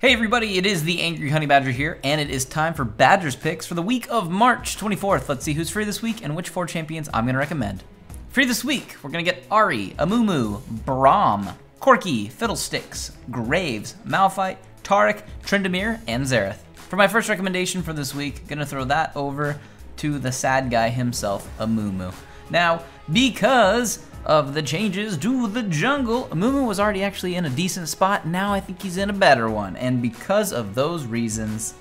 Hey everybody, it is the Angry Honey Badger here, and it is time for Badger's picks for the week of March 24th. Let's see who's free this week and which 4 champions I'm going to recommend. Free this week, we're going to get Ahri, Amumu, Braum, Corki, Fiddlesticks, Graves, Malphite, Taric, Tryndamere, and Xerath. For my first recommendation for this week, going to throw that over to the sad guy himself, Amumu. Now, because of the changes to the jungle, Amumu was already actually in a decent spot. Now I think he's in a better one, and because of those reasons,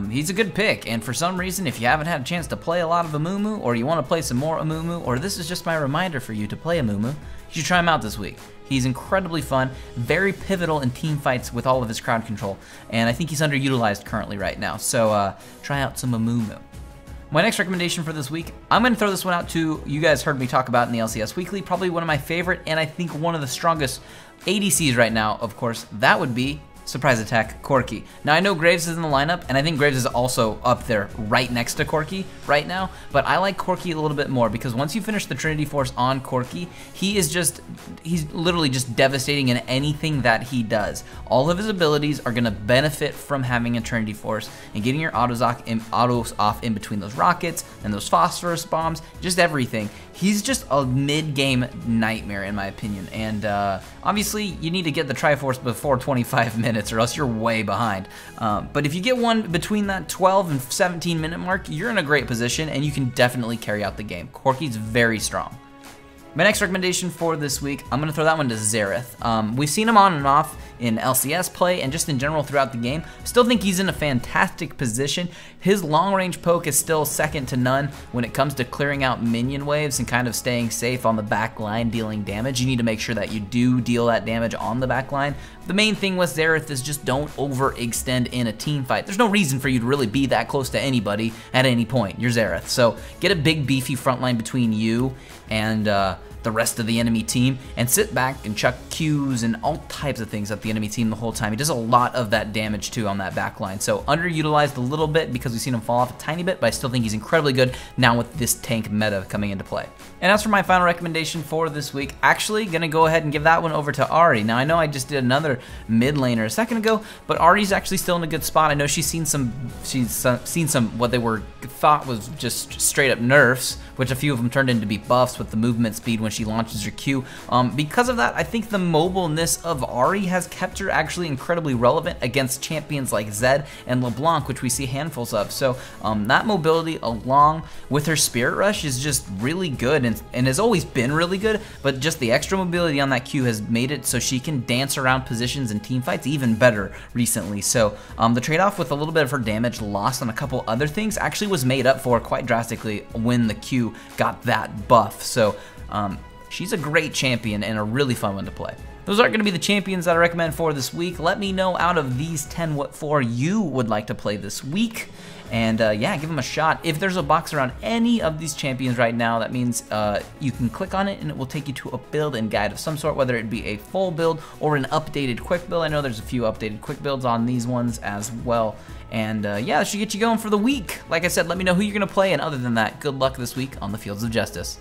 he's a good pick. And for some reason, if you haven't had a chance to play a lot of Amumu, or you want to play some more Amumu, or this is just my reminder for you to play Amumu, you should try him out this week. He's incredibly fun, very pivotal in team fights with all of his crowd control, and I think he's underutilized currently right now, so try out some Amumu. My next recommendation for this week, I'm going to throw this one out to, you guys heard me talk about in the LCS Weekly, probably one of my favorite, and I think one of the strongest ADCs right now, of course, that would be Surprise Attack Corki. Now I know Graves is in the lineup, and I think Graves is also up there right next to Corki right now, but I like Corki a little bit more because once you finish the Trinity Force on Corki, he's literally just devastating in anything that he does. All of his abilities are gonna benefit from having a Trinity Force and getting your autos off in between those rockets and those phosphorus bombs, just everything. He's just a mid-game nightmare in my opinion, and obviously you need to get the Triforce before 25 minutes or else you're way behind. But if you get one between that 12 and 17 minute mark, you're in a great position and you can definitely carry out the game. Corki's very strong. My next recommendation for this week, I'm going to throw that one to Xerath. We've seen him on and off in LCS play and just in general throughout the game. Still think he's in a fantastic position. His long-range poke is still second to none when it comes to clearing out minion waves and kind of staying safe on the back line dealing damage. You need to make sure that you do deal that damage on the back line. The main thing with Xerath is just don't overextend in a team fight. There's no reason for you to really be that close to anybody at any point. You're Xerath. So get a big beefy front line between you and the rest of the enemy team and sit back and chuck Qs and all types of things at the enemy team the whole time. He does a lot of that damage too on that back line. So underutilized a little bit because we've seen him fall off a tiny bit, but I still think he's incredibly good now with this tank meta coming into play. And as for my final recommendation for this week, actually gonna go ahead and give that one over to Ahri. Now I know I just did another mid laner a second ago, but Ahri's actually still in a good spot. I know she's seen some what they were thought was just straight up nerfs, which a few of them turned into be buffs with the movement speed when she launches her Q. Because of that, I think the mobileness of Ahri has kept her actually incredibly relevant against champions like Zed and LeBlanc, which we see handfuls of. So that mobility along with her Spirit Rush is just really good and has always been really good, but just the extra mobility on that Q has made it so she can dance around positions in team fights even better recently. So the trade-off with a little bit of her damage lost on a couple other things actually was made up for quite drastically when the Q got that buff. So she's a great champion and a really fun one to play. Those are going to be the champions that I recommend for this week. Let me know out of these 10 what 4 you would like to play this week. And yeah, give them a shot. If there's a box around any of these champions right now, that means you can click on it and it will take you to a build and guide of some sort, whether it be a full build or an updated quick build. I know there's a few updated quick builds on these ones as well. And yeah, that should get you going for the week. Like I said, let me know who you're going to play. And other than that, good luck this week on the Fields of Justice.